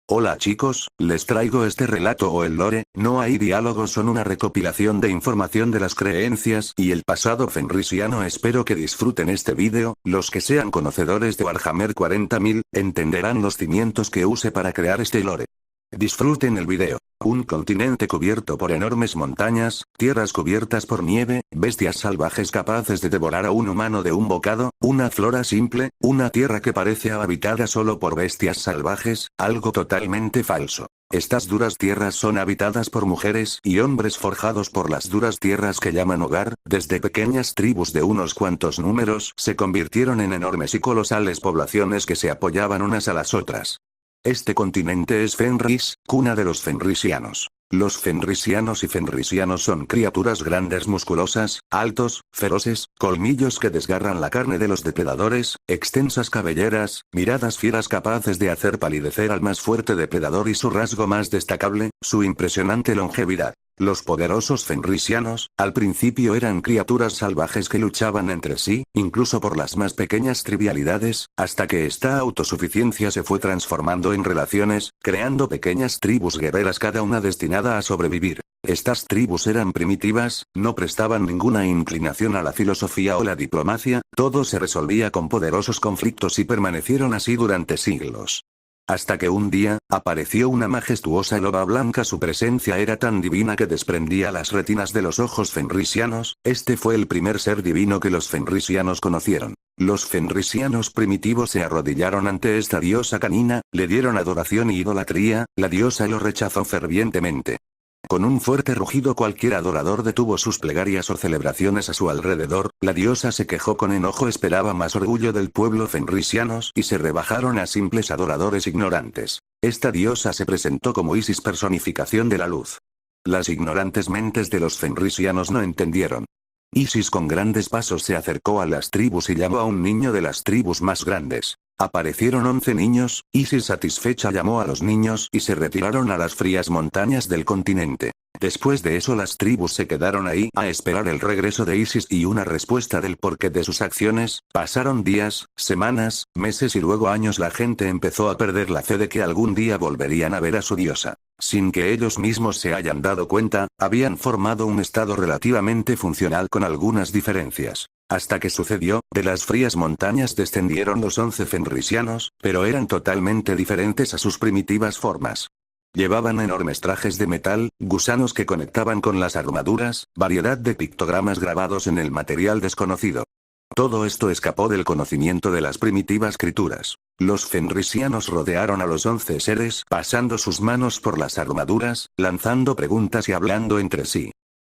Hola chicos, les traigo este relato o el lore, no hay diálogos, son una recopilación de información de las creencias y el pasado fenrisiano. Espero que disfruten este vídeo, los que sean conocedores de Warhammer 40.000, entenderán los cimientos que use para crear este lore. Disfruten el video. Un continente cubierto por enormes montañas, tierras cubiertas por nieve, bestias salvajes capaces de devorar a un humano de un bocado, una flora simple, una tierra que parece habitada solo por bestias salvajes, algo totalmente falso. Estas duras tierras son habitadas por mujeres y hombres forjados por las duras tierras que llaman hogar. Desde pequeñas tribus de unos cuantos números se convirtieron en enormes y colosales poblaciones que se apoyaban unas a las otras. Este continente es Fenris, cuna de los fenrisianos. Los fenrisianos y fenrisianos son criaturas grandes, musculosas, altos, feroces, colmillos que desgarran la carne de los depredadores, extensas cabelleras, miradas fieras capaces de hacer palidecer al más fuerte depredador y su rasgo más destacable, su impresionante longevidad. Los poderosos fenrisianos, al principio eran criaturas salvajes que luchaban entre sí, incluso por las más pequeñas trivialidades, hasta que esta autosuficiencia se fue transformando en relaciones, creando pequeñas tribus guerreras, cada una destinada a sobrevivir. Estas tribus eran primitivas, no prestaban ninguna inclinación a la filosofía o la diplomacia, todo se resolvía con poderosos conflictos y permanecieron así durante siglos. Hasta que un día, apareció una majestuosa loba blanca. Su presencia era tan divina que desprendía las retinas de los ojos fenrisianos. Este fue el primer ser divino que los fenrisianos conocieron. Los fenrisianos primitivos se arrodillaron ante esta diosa canina, le dieron adoración y idolatría, la diosa lo rechazó fervientemente. Con un fuerte rugido cualquier adorador detuvo sus plegarias o celebraciones a su alrededor, la diosa se quejó con enojo, esperaba más orgullo del pueblo fenrisianos y se rebajaron a simples adoradores ignorantes. Esta diosa se presentó como Isis, personificación de la luz. Las ignorantes mentes de los fenrisianos no entendieron. Isis con grandes pasos se acercó a las tribus y llamó a un niño de las tribus más grandes. Aparecieron 11 niños, Isis satisfecha llamó a los niños y se retiraron a las frías montañas del continente. Después de eso las tribus se quedaron ahí a esperar el regreso de Isis y una respuesta del porqué de sus acciones. Pasaron días, semanas, meses y luego años. La gente empezó a perder la fe de que algún día volverían a ver a su diosa. Sin que ellos mismos se hayan dado cuenta, habían formado un estado relativamente funcional con algunas diferencias. Hasta que sucedió, de las frías montañas descendieron los 11 fenrisianos, pero eran totalmente diferentes a sus primitivas formas. Llevaban enormes trajes de metal, gusanos que conectaban con las armaduras, variedad de pictogramas grabados en el material desconocido. Todo esto escapó del conocimiento de las primitivas criaturas. Los fenrisianos rodearon a los 11 seres, pasando sus manos por las armaduras, lanzando preguntas y hablando entre sí.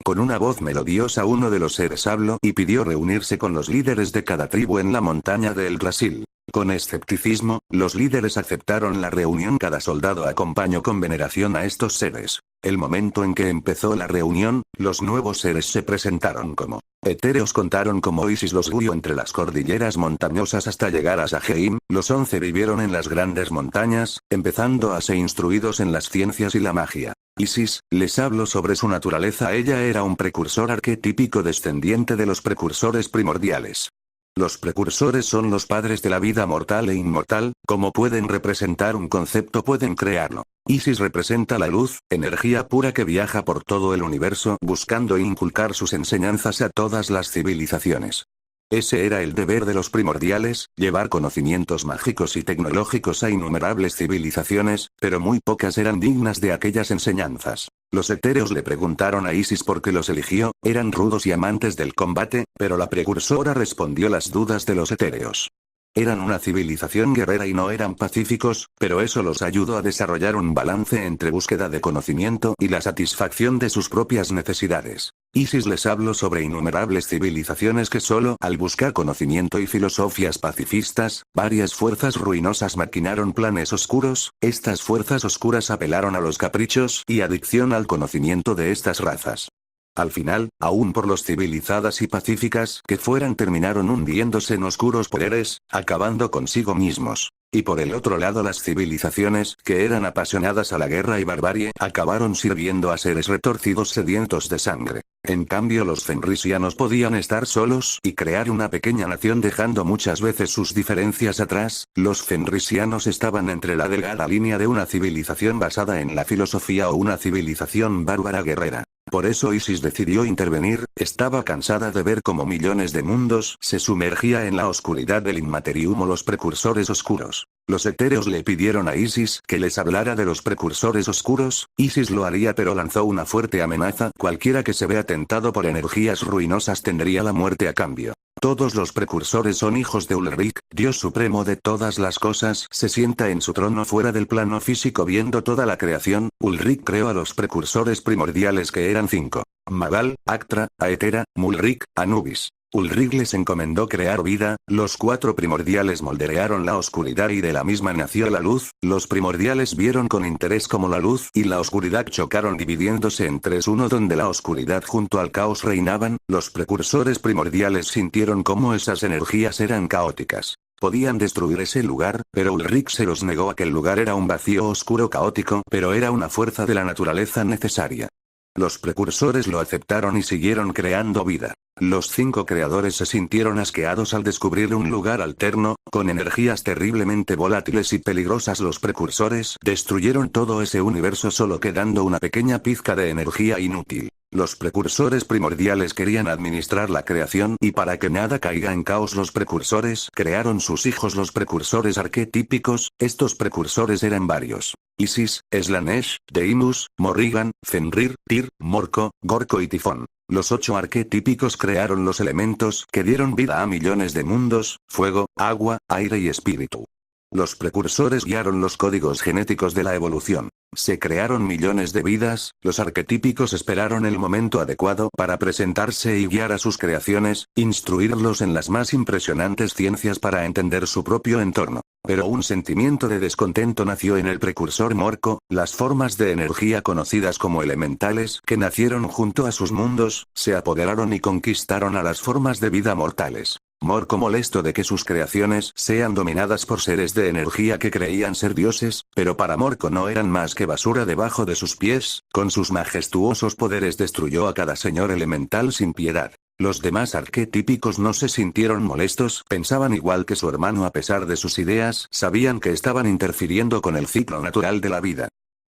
Con una voz melodiosa uno de los seres habló y pidió reunirse con los líderes de cada tribu en la montaña de Eldrasil. Con escepticismo, los líderes aceptaron la reunión. Cada soldado acompañó con veneración a estos seres. El momento en que empezó la reunión, los nuevos seres se presentaron como etéreos. Contaron cómo Isis los guió entre las cordilleras montañosas hasta llegar a Saheim. Los 11 vivieron en las grandes montañas, empezando a ser instruidos en las ciencias y la magia. Isis les habló sobre su naturaleza. Ella era un precursor arquetípico descendiente de los precursores primordiales. Los precursores son los padres de la vida mortal e inmortal, como pueden representar un concepto pueden crearlo. Isis representa la luz, energía pura que viaja por todo el universo buscando inculcar sus enseñanzas a todas las civilizaciones. Ese era el deber de los primordiales, llevar conocimientos mágicos y tecnológicos a innumerables civilizaciones, pero muy pocas eran dignas de aquellas enseñanzas. Los etéreos le preguntaron a Isis por qué los eligió, eran rudos y amantes del combate, pero la precursora respondió las dudas de los etéreos. Eran una civilización guerrera y no eran pacíficos, pero eso los ayudó a desarrollar un balance entre búsqueda de conocimiento y la satisfacción de sus propias necesidades. Isis les habló sobre innumerables civilizaciones que solo al buscar conocimiento y filosofías pacifistas, varias fuerzas ruinosas maquinaron planes oscuros. Estas fuerzas oscuras apelaron a los caprichos y adicción al conocimiento de estas razas. Al final, aún por los civilizadas y pacíficas que fueran terminaron hundiéndose en oscuros poderes, acabando consigo mismos. Y por el otro lado las civilizaciones, que eran apasionadas a la guerra y barbarie, acabaron sirviendo a seres retorcidos sedientos de sangre. En cambio los fenrisianos podían estar solos y crear una pequeña nación dejando muchas veces sus diferencias atrás. Los fenrisianos estaban entre la delgada línea de una civilización basada en la filosofía o una civilización bárbara guerrera. Por eso Isis decidió intervenir, estaba cansada de ver cómo millones de mundos se sumergía en la oscuridad del Inmaterium o los precursores oscuros. Los etéreos le pidieron a Isis que les hablara de los precursores oscuros. Isis lo haría, pero lanzó una fuerte amenaza: cualquiera que se vea tentado por energías ruinosas tendría la muerte a cambio. Todos los precursores son hijos de Ulrich, Dios supremo de todas las cosas. Se sienta en su trono fuera del plano físico viendo toda la creación. Ulrich creó a los precursores primordiales, que eran 5. Mabal, Actra, Aetera, Mulrich, Anubis. Ulrich les encomendó crear vida. Los 4 primordiales moldearon la oscuridad y de la misma nació la luz. Los primordiales vieron con interés cómo la luz y la oscuridad chocaron dividiéndose en 3, uno donde la oscuridad junto al caos reinaban. Los precursores primordiales sintieron cómo esas energías eran caóticas. Podían destruir ese lugar, pero Ulrich se los negó. Aquel lugar era un vacío oscuro caótico, pero era una fuerza de la naturaleza necesaria. Los precursores lo aceptaron y siguieron creando vida. Los 5 creadores se sintieron asqueados al descubrir un lugar alterno, con energías terriblemente volátiles y peligrosas. Los precursores destruyeron todo ese universo solo quedando una pequeña pizca de energía inútil. Los precursores primordiales querían administrar la creación y para que nada caiga en caos los precursores crearon sus hijos, los precursores arquetípicos. Estos precursores eran varios: Isis, Slanesh, Deimos, Morrigan, Fenrir, Tyr, Morco, Gorko y Tifón. Los 8 arquetípicos crearon los elementos que dieron vida a millones de mundos: fuego, agua, aire y espíritu. Los precursores guiaron los códigos genéticos de la evolución. Se crearon millones de vidas. Los arquetípicos esperaron el momento adecuado para presentarse y guiar a sus creaciones, instruirlos en las más impresionantes ciencias para entender su propio entorno. Pero un sentimiento de descontento nació en el precursor Morco. Las formas de energía conocidas como elementales, que nacieron junto a sus mundos, se apoderaron y conquistaron a las formas de vida mortales. Morco, molesto de que sus creaciones sean dominadas por seres de energía que creían ser dioses, pero para Morco no eran más que basura debajo de sus pies, con sus majestuosos poderes destruyó a cada señor elemental sin piedad. Los demás arquetípicos no se sintieron molestos, pensaban igual que su hermano a pesar de sus ideas, sabían que estaban interfiriendo con el ciclo natural de la vida.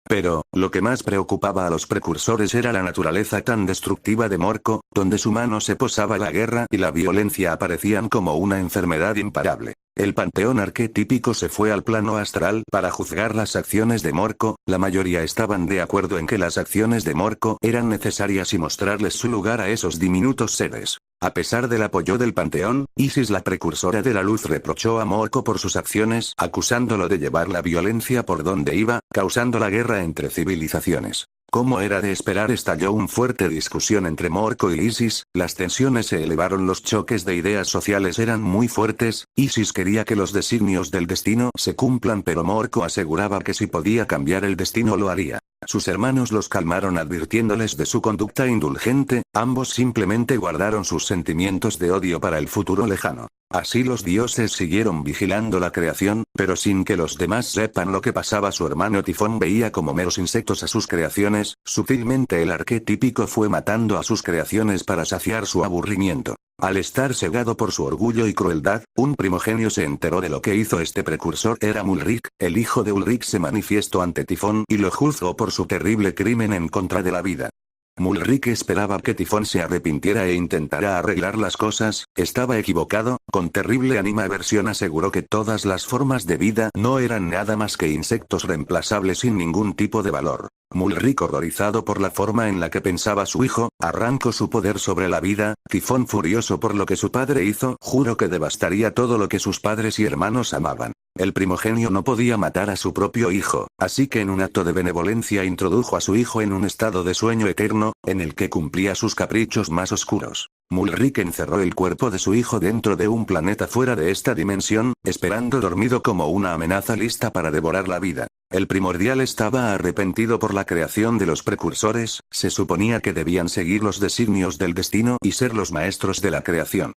Pero, lo que más preocupaba a los precursores era la naturaleza tan destructiva de Morco, donde su mano se posaba la guerra y la violencia aparecían como una enfermedad imparable. El panteón arquetípico se fue al plano astral para juzgar las acciones de Morco. La mayoría estaban de acuerdo en que las acciones de Morco eran necesarias y mostrarles su lugar a esos diminutos seres. A pesar del apoyo del panteón, Isis, la precursora de la luz, reprochó a Morco por sus acciones, acusándolo de llevar la violencia por donde iba, causando la guerra entre civilizaciones. Como era de esperar, estalló una fuerte discusión entre Morco y Isis, las tensiones se elevaron, los choques de ideas sociales eran muy fuertes. Isis quería que los designios del destino se cumplan, pero Morco aseguraba que si podía cambiar el destino lo haría. Sus hermanos los calmaron advirtiéndoles de su conducta indulgente, ambos simplemente guardaron sus sentimientos de odio para el futuro lejano. Así los dioses siguieron vigilando la creación, pero sin que los demás sepan lo que pasaba. Su hermano Tifón veía como meros insectos a sus creaciones. Sutilmente el arquetípico fue matando a sus creaciones para saciar su aburrimiento. Al estar cegado por su orgullo y crueldad, un primogenio se enteró de lo que hizo este precursor. Era Mulrich, el hijo de Ulrich, se manifestó ante Tifón y lo juzgó por su terrible crimen en contra de la vida. Mulrich esperaba que Tifón se arrepintiera e intentara arreglar las cosas. Estaba equivocado. Con terrible animadversión aseguró que todas las formas de vida no eran nada más que insectos reemplazables sin ningún tipo de valor. Mulrich, horrorizado por la forma en la que pensaba su hijo, arrancó su poder sobre la vida. Tifón, furioso por lo que su padre hizo, juró que devastaría todo lo que sus padres y hermanos amaban. El primogenio no podía matar a su propio hijo, así que en un acto de benevolencia introdujo a su hijo en un estado de sueño eterno, en el que cumplía sus caprichos más oscuros. Mulrich encerró el cuerpo de su hijo dentro de un planeta fuera de esta dimensión, esperando dormido como una amenaza lista para devorar la vida. El primordial estaba arrepentido por la creación de los precursores. Se suponía que debían seguir los designios del destino y ser los maestros de la creación.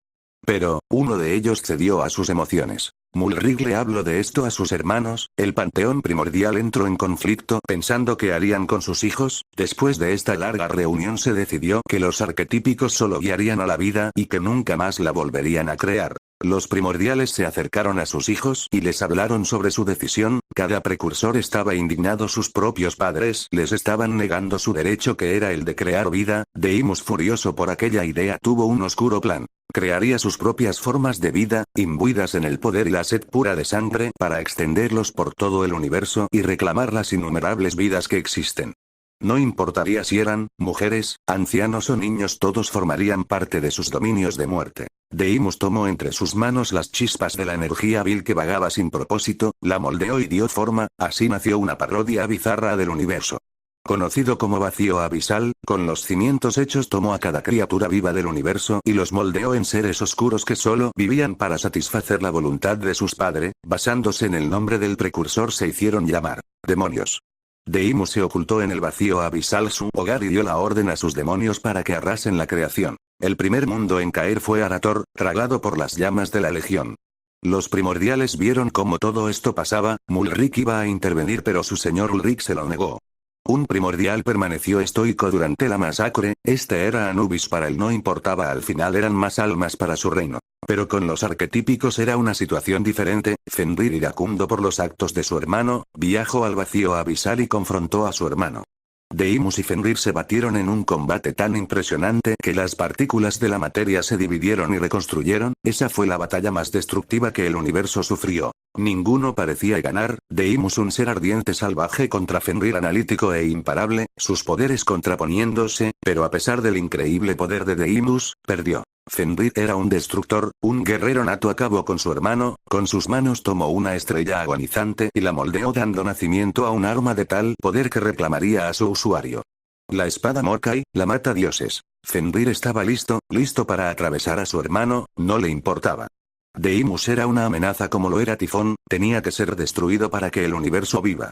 Pero, uno de ellos cedió a sus emociones. Mulrig le habló de esto a sus hermanos, el panteón primordial entró en conflicto pensando qué harían con sus hijos. Después de esta larga reunión se decidió que los arquetípicos solo guiarían a la vida y que nunca más la volverían a crear. Los primordiales se acercaron a sus hijos y les hablaron sobre su decisión. Cada precursor estaba indignado, sus propios padres les estaban negando su derecho, que era el de crear vida. Deimos, furioso por aquella idea, tuvo un oscuro plan. Crearía sus propias formas de vida, imbuidas en el poder y la sed pura de sangre, para extenderlos por todo el universo y reclamar las innumerables vidas que existen. No importaría si eran mujeres, ancianos o niños, todos formarían parte de sus dominios de muerte. Deimos tomó entre sus manos las chispas de la energía vil que vagaba sin propósito, la moldeó y dio forma. Así nació una parodia bizarra del universo. Conocido como vacío abisal, con los cimientos hechos tomó a cada criatura viva del universo y los moldeó en seres oscuros que solo vivían para satisfacer la voluntad de sus padres. Basándose en el nombre del precursor se hicieron llamar demonios. Deimos se ocultó en el vacío abisal, su hogar, y dio la orden a sus demonios para que arrasen la creación. El primer mundo en caer fue Arator, tragado por las llamas de la Legión. Los primordiales vieron cómo todo esto pasaba. Mulrig iba a intervenir, pero su señor Ulrich se lo negó. Un primordial permaneció estoico durante la masacre. Este era Anubis, para él no importaba, al final eran más almas para su reino. Pero con los arquetípicos era una situación diferente. Fenrir, iracundo por los actos de su hermano, viajó al vacío abisal y confrontó a su hermano. Deimos y Fenrir se batieron en un combate tan impresionante que las partículas de la materia se dividieron y reconstruyeron. Esa fue la batalla más destructiva que el universo sufrió. Ninguno parecía ganar. Deimos, un ser ardiente salvaje, contra Fenrir, analítico e imparable, sus poderes contraponiéndose, pero a pesar del increíble poder de Deimos, perdió. Fenrir era un destructor, un guerrero nato. Acabó con su hermano, con sus manos tomó una estrella agonizante y la moldeó, dando nacimiento a un arma de tal poder que reclamaría a su usuario. La espada Morkai, la mata dioses. Fenrir estaba listo para atravesar a su hermano, no le importaba. Deimos era una amenaza como lo era Tifón, tenía que ser destruido para que el universo viva.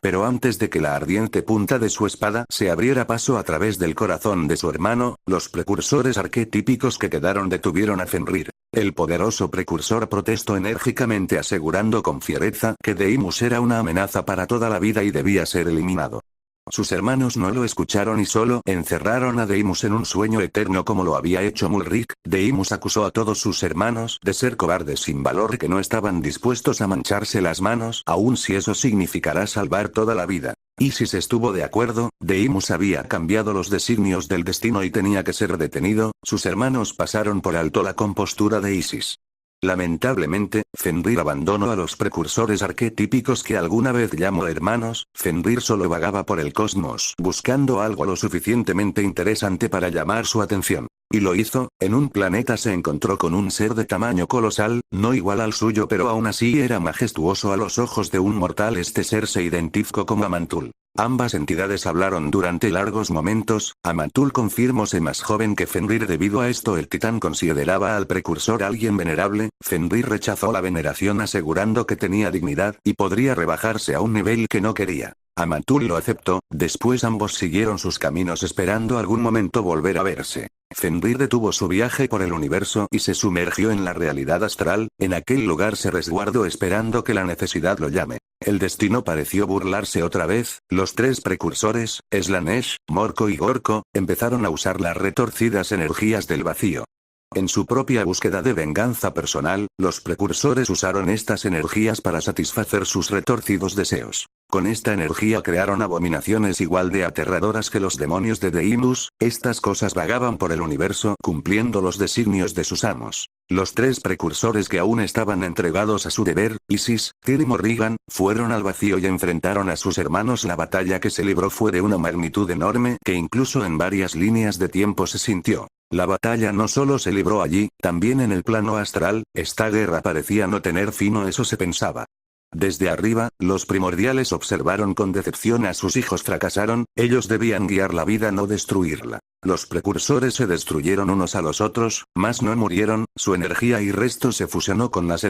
Pero antes de que la ardiente punta de su espada se abriera paso a través del corazón de su hermano, los precursores arquetípicos que quedaron detuvieron a Fenrir. El poderoso precursor protestó enérgicamente, asegurando con fiereza que Deimos era una amenaza para toda la vida y debía ser eliminado. Sus hermanos no lo escucharon y solo encerraron a Deimos en un sueño eterno como lo había hecho Mulrig. Deimos acusó a todos sus hermanos de ser cobardes sin valor, que no estaban dispuestos a mancharse las manos, aun si eso significará salvar toda la vida. Isis estuvo de acuerdo. Deimos había cambiado los designios del destino y tenía que ser detenido. Sus hermanos pasaron por alto la compostura de Isis. Lamentablemente, Fenrir abandonó a los precursores arquetípicos que alguna vez llamó hermanos. Fenrir solo vagaba por el cosmos buscando algo lo suficientemente interesante para llamar su atención. Y lo hizo. En un planeta se encontró con un ser de tamaño colosal, no igual al suyo, pero aún así era majestuoso a los ojos de un mortal. Este ser se identificó como Amantul. Ambas entidades hablaron durante largos momentos. Amantul confirmó ser más joven que Fenrir. Debido a esto, el titán consideraba al precursor alguien venerable. Fenrir rechazó la veneración, asegurando que tenía dignidad y podría rebajarse a un nivel que no quería. Amantul lo aceptó. Después ambos siguieron sus caminos, esperando algún momento volver a verse. Fenrir detuvo su viaje por el universo y se sumergió en la realidad astral. En aquel lugar se resguardó esperando que la necesidad lo llame. El destino pareció burlarse otra vez. Los tres precursores, Slanesh, Morko y Gorko, empezaron a usar las retorcidas energías del vacío. En su propia búsqueda de venganza personal, los precursores usaron estas energías para satisfacer sus retorcidos deseos. Con esta energía crearon abominaciones igual de aterradoras que los demonios de Deimos. Estas cosas vagaban por el universo cumpliendo los designios de sus amos. Los tres precursores que aún estaban entregados a su deber, Isis, Tyr y Morrigan, fueron al vacío y enfrentaron a sus hermanos. La batalla que se libró fue de una magnitud enorme que incluso en varias líneas de tiempo se sintió. La batalla no solo se libró allí, también en el plano astral. Esta guerra parecía no tener fin, o eso se pensaba. Desde arriba, los primordiales observaron con decepción a sus hijos. Fracasaron. Ellos debían guiar la vida, no destruirla. Los precursores se destruyeron unos a los otros, mas no murieron. Su energía y resto se fusionó con las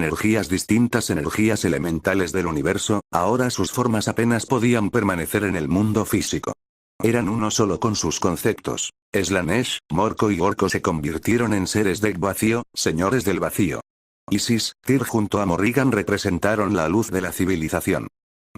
distintas energías elementales del universo. Ahora sus formas apenas podían permanecer en el mundo físico. Eran uno solo con sus conceptos. Slanesh, Morko y Orko se convirtieron en seres del vacío, señores del vacío. Isis, Tyr junto a Morrigan representaron la luz de la civilización.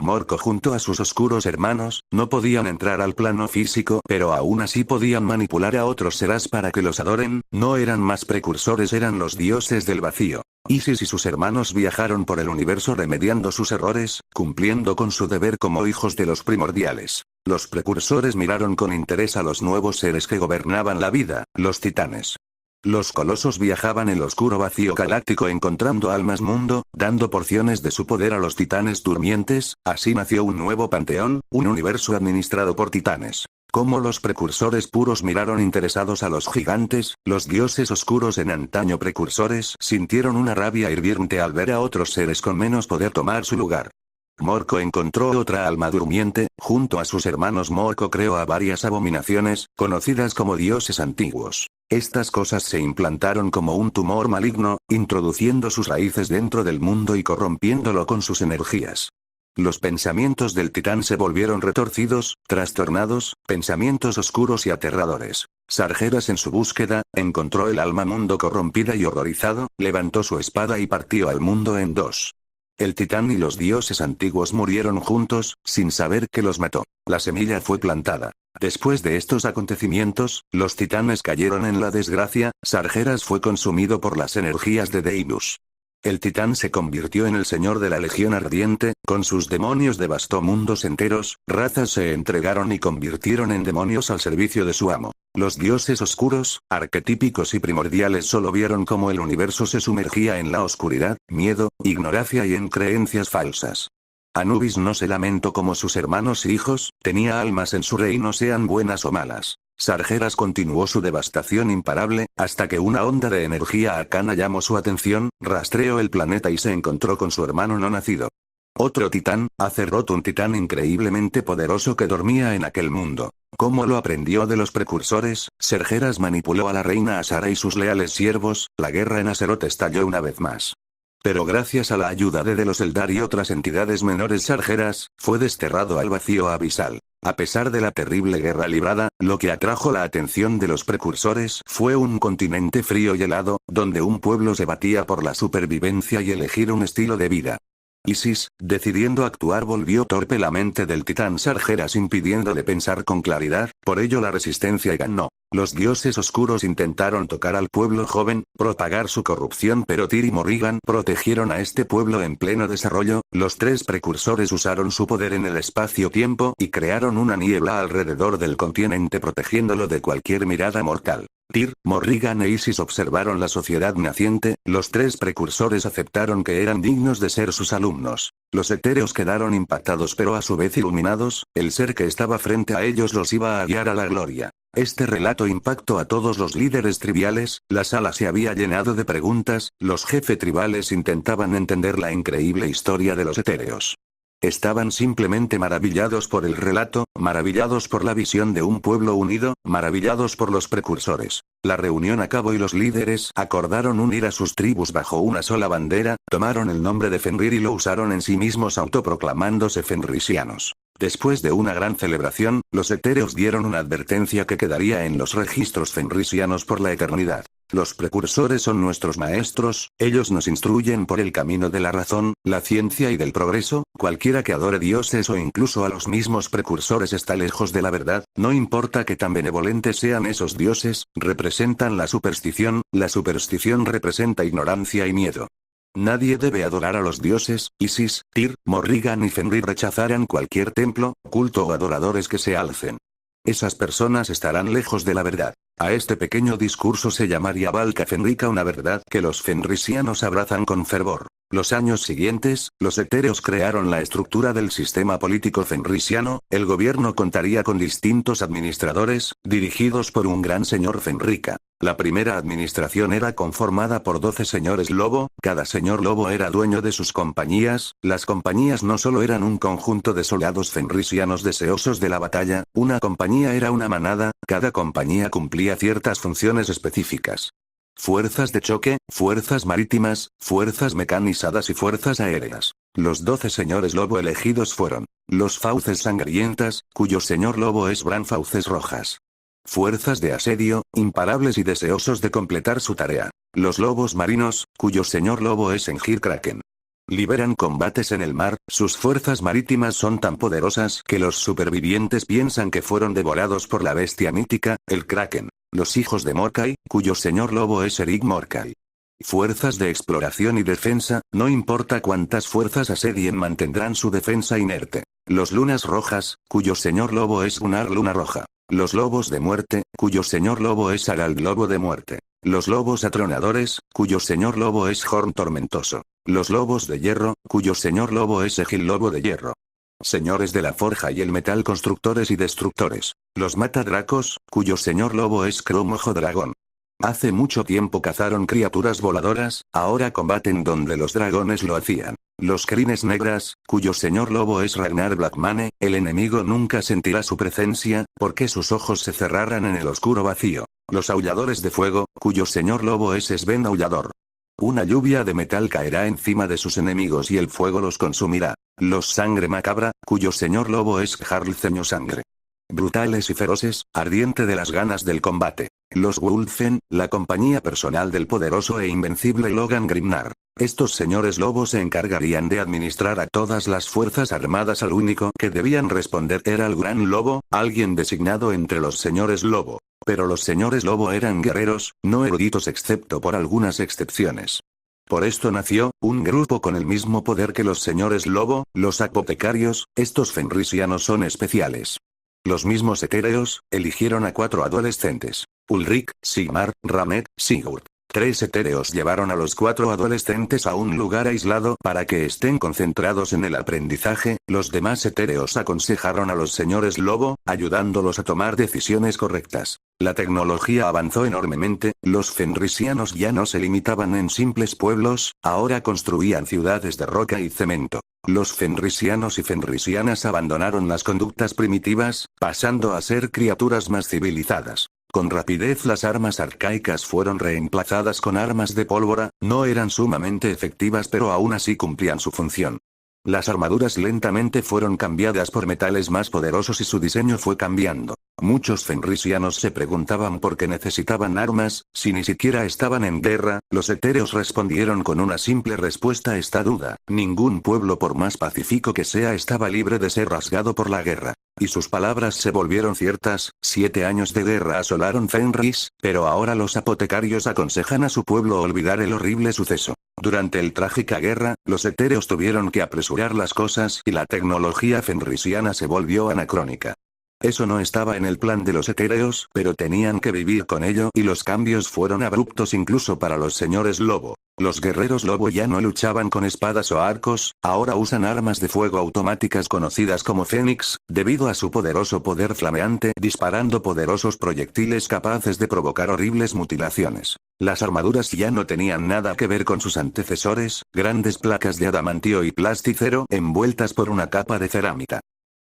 Morko junto a sus oscuros hermanos, no podían entrar al plano físico, pero aún así podían manipular a otros seres para que los adoren, no eran más precursores, eran los dioses del vacío. Isis y sus hermanos viajaron por el universo remediando sus errores, cumpliendo con su deber como hijos de los primordiales. Los precursores miraron con interés a los nuevos seres que gobernaban la vida, los titanes. Los colosos viajaban el oscuro vacío galáctico encontrando almas mundo, dando porciones de su poder a los titanes durmientes, así nació un nuevo panteón, un universo administrado por titanes. Como los precursores puros miraron interesados a los gigantes, los dioses oscuros en antaño precursores sintieron una rabia hirviente al ver a otros seres con menos poder tomar su lugar. Morko encontró otra alma durmiente, junto a sus hermanos Morko creó a varias abominaciones, conocidas como dioses antiguos. Estas cosas se implantaron como un tumor maligno, introduciendo sus raíces dentro del mundo y corrompiéndolo con sus energías. Los pensamientos del titán se volvieron retorcidos, trastornados, pensamientos oscuros y aterradores. Sargeras en su búsqueda, encontró el alma mundo corrompida y horrorizado, levantó su espada y partió al mundo en dos. El titán y los dioses antiguos murieron juntos, sin saber que los mató. La semilla fue plantada. Después de estos acontecimientos, los titanes cayeron en la desgracia, Sargeras fue consumido por las energías de Deimos. El titán se convirtió en el señor de la Legión Ardiente, con sus demonios devastó mundos enteros, razas se entregaron y convirtieron en demonios al servicio de su amo. Los dioses oscuros, arquetípicos y primordiales solo vieron cómo el universo se sumergía en la oscuridad, miedo, ignorancia y en creencias falsas. Anubis no se lamentó como sus hermanos y hijos, tenía almas en su reino sean buenas o malas. Sargeras continuó su devastación imparable, hasta que una onda de energía arcana llamó su atención, rastreó el planeta y se encontró con su hermano no nacido. Otro titán, Azeroth, un titán increíblemente poderoso que dormía en aquel mundo. Como lo aprendió de los precursores, Sargeras manipuló a la reina Asara y sus leales siervos, la guerra en Azeroth estalló una vez más. Pero gracias a la ayuda de los Eldar y otras entidades menores Sargeras, fue desterrado al vacío abisal. A pesar de la terrible guerra librada, lo que atrajo la atención de los precursores fue un continente frío y helado, donde un pueblo se batía por la supervivencia y elegir un estilo de vida. Isis, decidiendo actuar, volvió torpe la mente del titán Sargeras impidiéndole pensar con claridad, por ello la resistencia ganó. Los dioses oscuros intentaron tocar al pueblo joven, propagar su corrupción, pero Tyr y Morrigan protegieron a este pueblo en pleno desarrollo. Los tres precursores usaron su poder en el espacio-tiempo y crearon una niebla alrededor del continente protegiéndolo de cualquier mirada mortal. Tyr, Morrigan e Isis observaron la sociedad naciente, los tres precursores aceptaron que eran dignos de ser sus alumnos. Los etéreos quedaron impactados pero a su vez iluminados, el ser que estaba frente a ellos los iba a guiar a la gloria. Este relato impactó a todos los líderes tribales, la sala se había llenado de preguntas, los jefes tribales intentaban entender la increíble historia de los etéreos. Estaban simplemente maravillados por el relato, maravillados por la visión de un pueblo unido, maravillados por los precursores. La reunión acabó y los líderes acordaron unir a sus tribus bajo una sola bandera, tomaron el nombre de Fenrir y lo usaron en sí mismos autoproclamándose fenrisianos. Después de una gran celebración, los etéreos dieron una advertencia que quedaría en los registros fenrisianos por la eternidad. Los precursores son nuestros maestros, ellos nos instruyen por el camino de la razón, la ciencia y del progreso, cualquiera que adore dioses o incluso a los mismos precursores está lejos de la verdad, no importa que tan benevolentes sean esos dioses, representan la superstición representa ignorancia y miedo. Nadie debe adorar a los dioses, Isis, Tyr, Morrigan y Fenrir rechazarán cualquier templo, culto o adoradores que se alcen. Esas personas estarán lejos de la verdad. A este pequeño discurso se llamaría Valka Fenrica, una verdad que los fenrisianos abrazan con fervor. Los años siguientes, los etéreos crearon la estructura del sistema político fenrisiano, el gobierno contaría con distintos administradores, dirigidos por un gran señor Fenrica. La primera administración era conformada por 12 señores lobo, cada señor lobo era dueño de sus compañías, las compañías no solo eran un conjunto de soldados fenrisianos deseosos de la batalla, una compañía era una manada, cada compañía cumplía ciertas funciones específicas. Fuerzas de choque, fuerzas marítimas, fuerzas mecanizadas y fuerzas aéreas. Los 12 señores lobo elegidos fueron los fauces sangrientas, cuyo señor lobo es Bran Fauces Rojas. Fuerzas de asedio, imparables y deseosos de completar su tarea. Los lobos marinos, cuyo señor lobo es Engir Kraken. Liberan combates en el mar, sus fuerzas marítimas son tan poderosas que los supervivientes piensan que fueron devorados por la bestia mítica, el Kraken. Los hijos de Morkai, cuyo señor lobo es Eric Morkai. Fuerzas de exploración y defensa, no importa cuántas fuerzas asedien mantendrán su defensa inerte. Los lunas rojas, cuyo señor lobo es Gunnar Luna Roja. Los lobos de muerte, cuyo señor lobo es Harald Lobo de Muerte. Los lobos atronadores, cuyo señor lobo es Horn Tormentoso. Los lobos de hierro, cuyo señor lobo es Egil Lobo de Hierro. Señores de la forja y el metal, constructores y destructores. Los matadracos, cuyo señor lobo es Crom Ojo Dragón. Hace mucho tiempo cazaron criaturas voladoras, ahora combaten donde los dragones lo hacían. Los crines negras, cuyo señor lobo es Ragnar Blackmane, el enemigo nunca sentirá su presencia, porque sus ojos se cerrarán en el oscuro vacío. Los aulladores de fuego, cuyo señor lobo es Sven Aullador. Una lluvia de metal caerá encima de sus enemigos y el fuego los consumirá. Los sangre macabra, cuyo señor lobo es Jarl Ceño Sangre. Brutales y feroces, ardiente de las ganas del combate. Los Wulfen, la compañía personal del poderoso e invencible Logan Grimnar. Estos señores lobos se encargarían de administrar a todas las fuerzas armadas. Al único que debían responder era el Gran Lobo, alguien designado entre los señores lobo. Pero los señores lobo eran guerreros, no eruditos excepto por algunas excepciones. Por esto nació un grupo con el mismo poder que los señores lobo, los apotecarios. Estos fenrisianos son especiales. Los mismos etéreos eligieron a 4 adolescentes: Ulrich, Sigmar, Ramet, Sigurd. 3 etéreos llevaron a los 4 adolescentes a un lugar aislado para que estén concentrados en el aprendizaje. Los demás etéreos aconsejaron a los señores lobo, ayudándolos a tomar decisiones correctas. La tecnología avanzó enormemente, los fenrisianos ya no se limitaban en simples pueblos, ahora construían ciudades de roca y cemento. Los fenrisianos y fenrisianas abandonaron las conductas primitivas, pasando a ser criaturas más civilizadas. Con rapidez las armas arcaicas fueron reemplazadas con armas de pólvora, no eran sumamente efectivas pero aún así cumplían su función. Las armaduras lentamente fueron cambiadas por metales más poderosos y su diseño fue cambiando. Muchos fenrisianos se preguntaban por qué necesitaban armas, si ni siquiera estaban en guerra. Los etéreos respondieron con una simple respuesta a esta duda: ningún pueblo por más pacífico que sea estaba libre de ser rasgado por la guerra. Y sus palabras se volvieron ciertas. 7 años de guerra asolaron Fenris, pero ahora los apotecarios aconsejan a su pueblo olvidar el horrible suceso. Durante el trágica guerra, los etéreos tuvieron que apresurar las cosas y la tecnología fenrisiana se volvió anacrónica. Eso no estaba en el plan de los etéreos, pero tenían que vivir con ello y los cambios fueron abruptos incluso para los señores lobo. Los guerreros lobo ya no luchaban con espadas o arcos, ahora usan armas de fuego automáticas conocidas como Fénix, debido a su poderoso poder flameante, disparando poderosos proyectiles capaces de provocar horribles mutilaciones. Las armaduras ya no tenían nada que ver con sus antecesores, grandes placas de adamantio y plasticero envueltas por una capa de cerámica.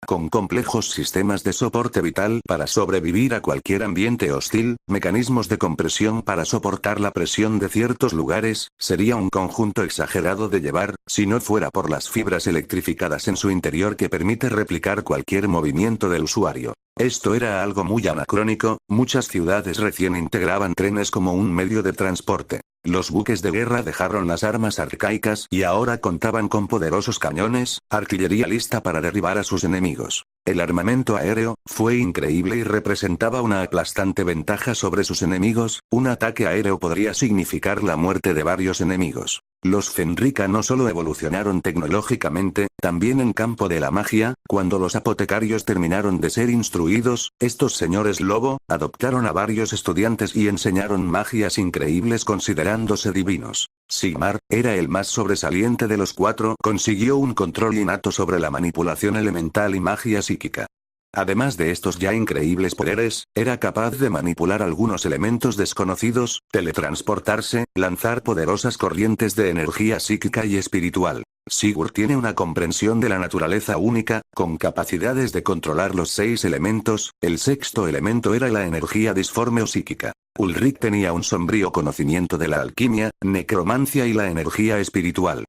Con complejos sistemas de soporte vital para sobrevivir a cualquier ambiente hostil, mecanismos de compresión para soportar la presión de ciertos lugares, sería un conjunto exagerado de llevar, si no fuera por las fibras electrificadas en su interior que permite replicar cualquier movimiento del usuario. Esto era algo muy anacrónico, muchas ciudades recién integraban trenes como un medio de transporte. Los buques de guerra dejaron las armas arcaicas y ahora contaban con poderosos cañones, artillería lista para derribar a sus enemigos. El armamento aéreo fue increíble y representaba una aplastante ventaja sobre sus enemigos. Un ataque aéreo podría significar la muerte de varios enemigos. Los Fenrika no solo evolucionaron tecnológicamente, también en campo de la magia. Cuando los apotecarios terminaron de ser instruidos, estos señores lobo adoptaron a varios estudiantes y enseñaron magias increíbles considerándose divinos. Sigmar era el más sobresaliente de los 4, consiguió un control innato sobre la manipulación elemental y magia psíquica. Además de estos ya increíbles poderes, era capaz de manipular algunos elementos desconocidos, teletransportarse, lanzar poderosas corrientes de energía psíquica y espiritual. Sigurd tiene una comprensión de la naturaleza única, con capacidades de controlar los 6 elementos. El sexto elemento era la energía disforme o psíquica. Ulrich tenía un sombrío conocimiento de la alquimia, necromancia y la energía espiritual.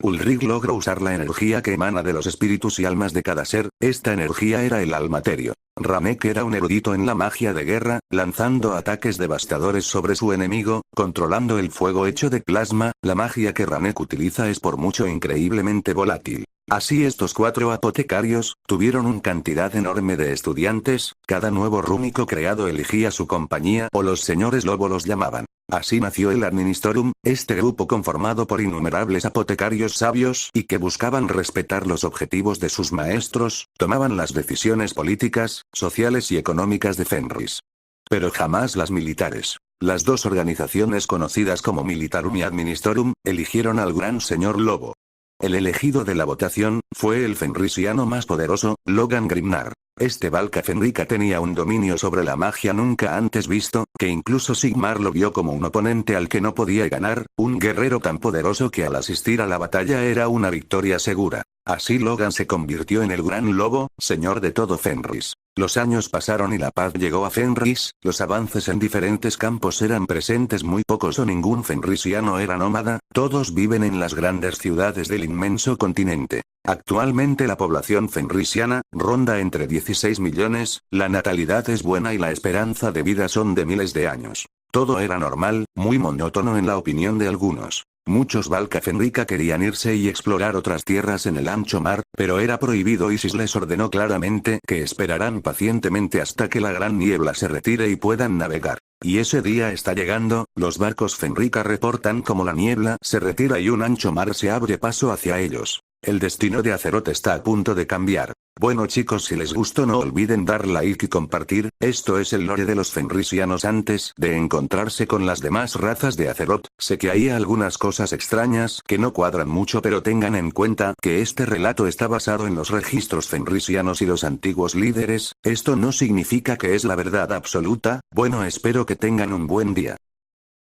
Ulrich logró usar la energía que emana de los espíritus y almas de cada ser, esta energía era el almaterio. Ramek era un erudito en la magia de guerra, lanzando ataques devastadores sobre su enemigo, controlando el fuego hecho de plasma, la magia que Ramek utiliza es por mucho increíblemente volátil. Así estos 4 apotecarios, tuvieron una cantidad enorme de estudiantes, cada nuevo rúnico creado elegía su compañía o los señores lobo los llamaban. Así nació el Administorum, este grupo conformado por innumerables apotecarios sabios y que buscaban respetar los objetivos de sus maestros, tomaban las decisiones políticas, sociales y económicas de Fenris. Pero jamás las militares. Las 2 organizaciones conocidas como Militarum y Administorum, eligieron al gran señor lobo. El elegido de la votación, fue el fenrisiano más poderoso, Logan Grimnar. Este Valka Fenrica tenía un dominio sobre la magia nunca antes visto, que incluso Sigmar lo vio como un oponente al que no podía ganar, un guerrero tan poderoso que al asistir a la batalla era una victoria segura. Así Logan se convirtió en el gran lobo, señor de todo Fenris. Los años pasaron y la paz llegó a Fenris, los avances en diferentes campos eran presentes, muy pocos o ningún fenrisiano era nómada, todos viven en las grandes ciudades del inmenso continente. Actualmente la población fenrisiana, ronda entre 16 millones, la natalidad es buena y la esperanza de vida son de miles de años. Todo era normal, muy monótono en la opinión de algunos. Muchos Valka Fenrica querían irse y explorar otras tierras en el ancho mar, pero era prohibido. Isis les ordenó claramente que esperaran pacientemente hasta que la gran niebla se retire y puedan navegar. Y ese día está llegando, los barcos Fenrica reportan como la niebla se retira y un ancho mar se abre paso hacia ellos. El destino de Azeroth está a punto de cambiar. Bueno chicos, si les gustó no olviden dar like y compartir, esto es el lore de los fenrisianos antes de encontrarse con las demás razas de Azeroth. Sé que hay algunas cosas extrañas que no cuadran mucho, pero tengan en cuenta que este relato está basado en los registros fenrisianos y los antiguos líderes, esto no significa que es la verdad absoluta. Bueno, espero que tengan un buen día.